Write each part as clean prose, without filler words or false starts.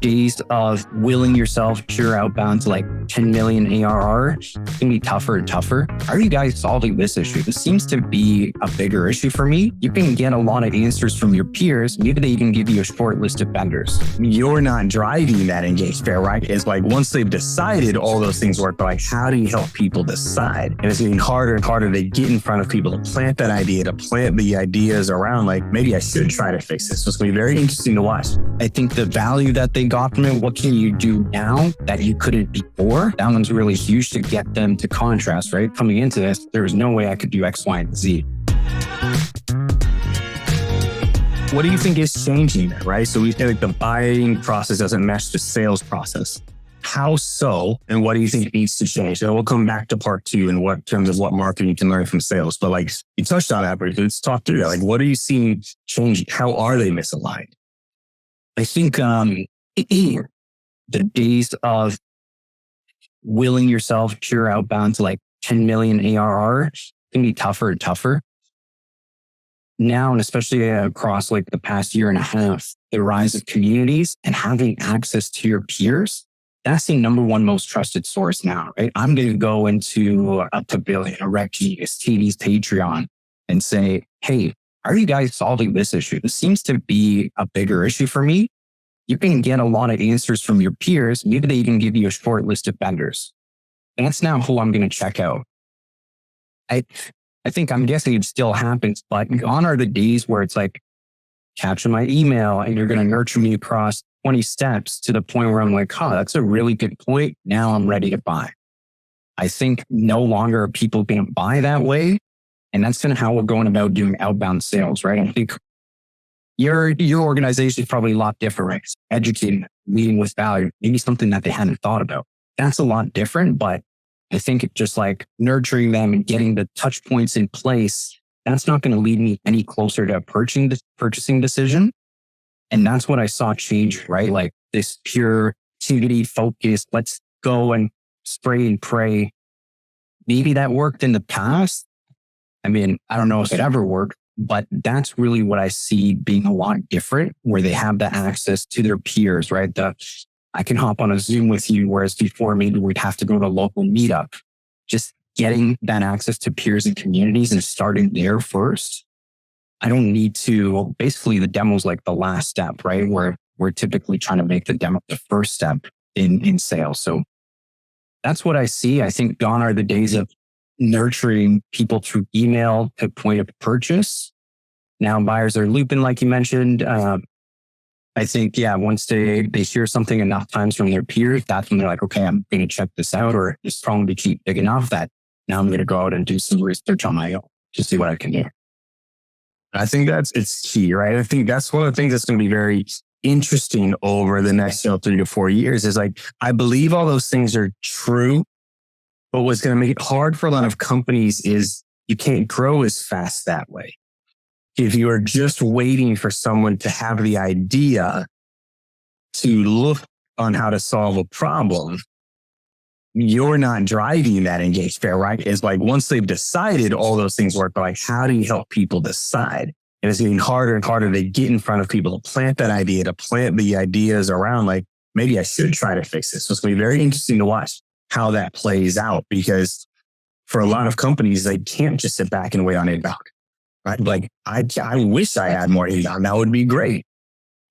days of willing yourself pure outbound to like 10 million ARR can be tougher and tougher. How are you guys solving this issue? This seems to be a bigger issue for me. You can get a lot of answers from your peers. Maybe they even give you a short list of vendors. You're not driving that engagement, right? It's like once they've decided all those things work, but like how do you help people decide? And it's getting harder and harder to get in front of people, to plant that idea, to plant the ideas around like, maybe I should try to fix this. So it's going to be very interesting to watch. I think the value that they got from it, what can you do now that you couldn't before? That one's really huge to get them to contrast, right? Coming into this, there was no way I could do X, Y, and Z. What do you think is changing there, right? So we feel like the buying process doesn't match the sales process. How so? And what do you think needs to change? So we'll come back to part two in what terms of what marketing you can learn from sales. But like you touched on that briefly. Let's talk through that. Like, what are you seeing changing? How are they misaligned? I think the days of willing yourself pure outbound to like 10 million ARR can be tougher and tougher. Now, and especially across like the past year and a half, the rise of communities and having access to your peers, that's the number one most trusted source now, right? I'm going to go into a Pavilion, a Reckies, TV's Patreon and say, hey, how are you guys solving this issue? This seems to be a bigger issue for me. You can get a lot of answers from your peers. Maybe they even give you a short list of vendors. That's now who I'm going to check out. I think I'm guessing it still happens, but gone are the days where it's like, capture my email and you're going to nurture me across 20 steps to the point where I'm like, oh, that's a really good point. Now I'm ready to buy. I think no longer are people going to buy that way. And that's kind of how we're going about doing outbound sales, right? I think your organization is probably a lot different, right? Educating, leading with value, maybe something that they hadn't thought about. That's a lot different, but I think it's just like nurturing them and getting the touch points in place, that's not going to lead me any closer to a purchasing decision. And that's what I saw change, right? Like this pure activity focus, let's go and spray and pray. Maybe that worked in the past. I mean, I don't know if it ever worked, but that's really what I see being a lot different, where they have the access to their peers, right? I can hop on a Zoom with you, whereas before maybe we'd have to go to a local meetup. Just getting that access to peers and communities and starting there first. I don't need to, basically the demo's like the last step, right? Where we're typically trying to make the demo the first step in sales. So that's what I see. I think gone are the days of nurturing people through email to point of purchase. Now buyers are looping, like you mentioned. I think, yeah, once they hear something enough times from their peers, that's when they're like, okay, I'm going to check this out, or it's probably to keep big enough that now I'm going to go out and do some research on my own to see what I can do. I think it's key, right? I think that's one of the things that's going to be very interesting over the next 3 to 4 years is like, I believe all those things are true, but what's going to make it hard for a lot of companies is you can't grow as fast that way. If you are just waiting for someone to have the idea to look on how to solve a problem, you're not driving that engagement, right? It's like once they've decided all those things work, but like how do you help people decide? And it's getting harder and harder to get in front of people, to plant that idea, to plant the ideas around like, maybe I should try to fix this. So it's going to be very interesting to watch how that plays out, because for a lot of companies, they can't just sit back and wait on inbound. Right? Like, I wish I had more inbound. That would be great.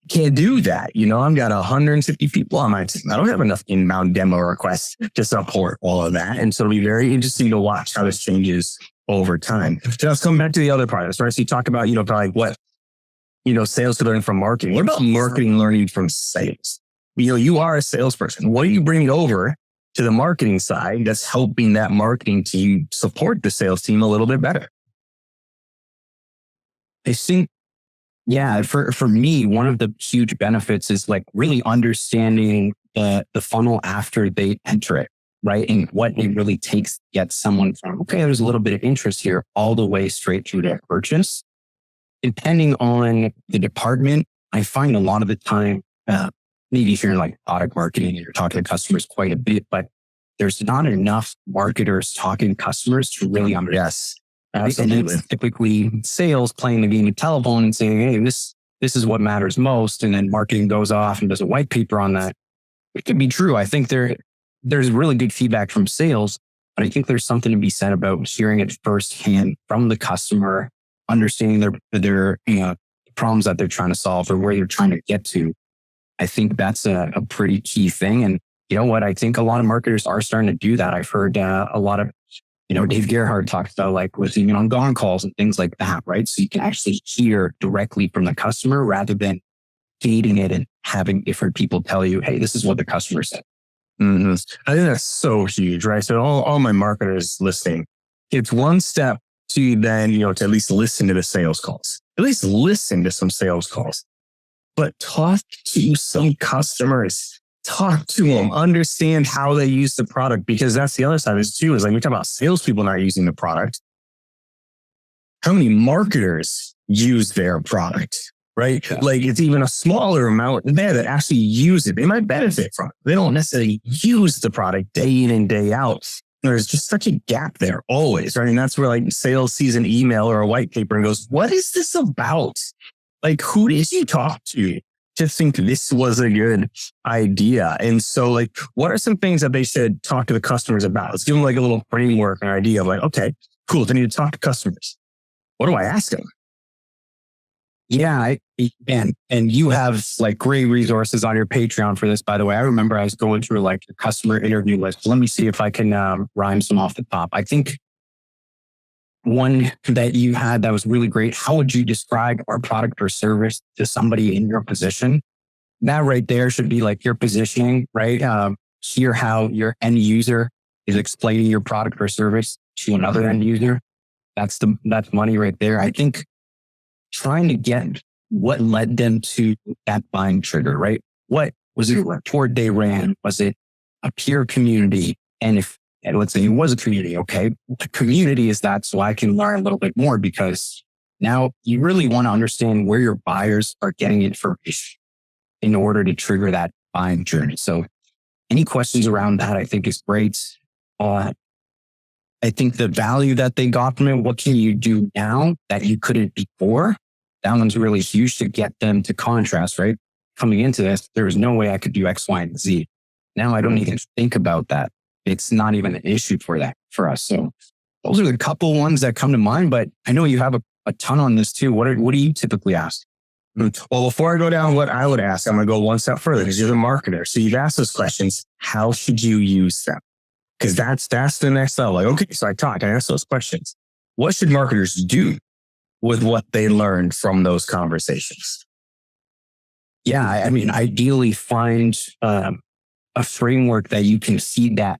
Can't do that. You know, I've got 150 people on my team. I don't have enough inbound demo requests to support all of that. And so it'll be very interesting to watch how this changes over time. So let's come back to the other part of this, right? So you talk about, like what, sales to learn from marketing. What about marketing learning from sales? You are a salesperson. What are you bringing over to the marketing side that's helping that marketing team support the sales team a little bit better? I think, yeah, for me, one of the huge benefits is like really understanding the funnel after they enter it, right? And what it really takes to get someone from, okay, there's a little bit of interest here, all the way straight through to purchase. Depending on the department, I find a lot of the time, maybe if you're in like product marketing and you're talking to customers quite a bit, but there's not enough marketers talking to customers to really understand. Absolutely. And it's typically sales playing the game of telephone and saying, hey, this this is what matters most. And then marketing goes off and does a white paper on that. It could be true. I think there's really good feedback from sales, but I think there's something to be said about hearing it firsthand from the customer, understanding their problems that they're trying to solve or where they're trying to get to. I think that's a pretty key thing. And you know what? I think a lot of marketers are starting to do that. I've heard a lot of, Dave Gerhardt talks about like was even on gone calls and things like that, right? So you can actually hear directly from the customer rather than gating it and having different people tell you, hey, this is what the customer said. Mm-hmm. I think that's so huge, right? So all my marketers listening, it's one step to then, to at least listen to the sales calls, at least listen to some sales calls, but talk to some customers, talk to them, understand how they use the product, because that's the other side of this too, is like we talk about salespeople not using the product. How many marketers use their product? Right? Yeah. Like it's even a smaller amount there that actually use it. They might benefit from it. They don't necessarily use the product day in and day out. There's just such a gap there always, right? And that's where like sales sees an email or a white paper and goes, what is this about? Like, who did you talk to think this was a good idea? And so like, what are some things that they should talk to the customers about? Let's give them like a little framework or idea of like, okay, cool. They need to talk to customers. What do I ask them? Yeah, and you have like great resources on your Patreon for this, by the way. I remember I was going through like a customer interview list. Let me see if I can rhyme some off the top. I think one that you had that was really great. How would you describe our product or service to somebody in your position? That right there should be like your positioning, right? Hear how your end user is explaining your product or service to another end user. That's money right there. I think trying to get what led them to that buying trigger, right? What was it? A report they ran? Was it a peer community? And let's say it was a community, okay, the community is that so I can learn a little bit more, because now you really want to understand where your buyers are getting information in order to trigger that buying journey. So any questions around that, I think is great. I think the value that they got from it, what can you do now that you couldn't before? That one's really huge to get them to contrast, right? Coming into this, there was no way I could do X, Y, and Z. Now I don't even think about that. It's not even an issue for us. So those are the couple ones that come to mind, but I know you have a ton on this too. What do you typically ask? Well, before I go down what I would ask, I'm going to go one step further because you're the marketer. So you've asked those questions. How should you use them? Because that's the next level. Like, okay, so I asked those questions. What should marketers do with what they learned from those conversations? Yeah, I mean, ideally find a framework that you can feed that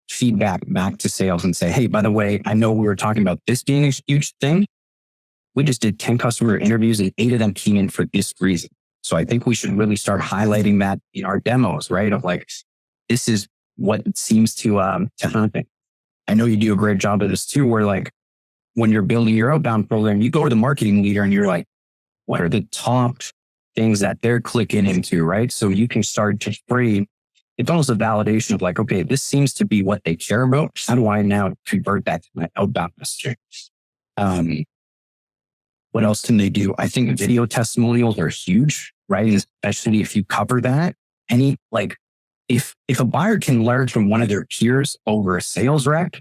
feedback back to sales and say, hey, by the way, I know we were talking about this being a huge thing. We just did 10 customer interviews and 8 of them came in for this reason. So I think we should really start highlighting that in our demos, right? Of like, this is what seems to happen. I know you do a great job of this too, where like when you're building your outbound program, you go to the marketing leader and you're like, what are the top things that they're clicking into, right? So you can start to frame. It's almost a validation of like, okay, this seems to be what they care about. How do I now convert that to my outbound messaging? What else can they do? I think video testimonials are huge, right? Especially if you cover that. If a buyer can learn from one of their peers over a sales rep,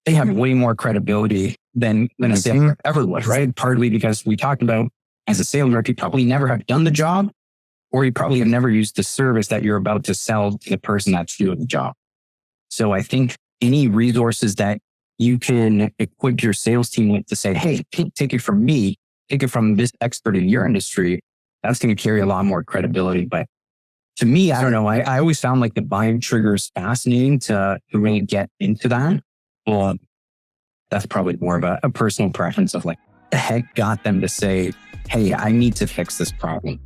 they have way more credibility than a sales rep ever would, right? Partly because we talked about as a sales rep, you probably never have done the job, or you probably have never used the service that you're about to sell to the person that's doing the job. So I think any resources that you can equip your sales team with to say, hey, take it from me, take it from this expert in your industry, that's going to carry a lot more credibility. But to me, I don't know. I always found like the buying triggers fascinating to really get into that. Well, that's probably more of a personal preference of like, the heck got them to say, hey, I need to fix this problem.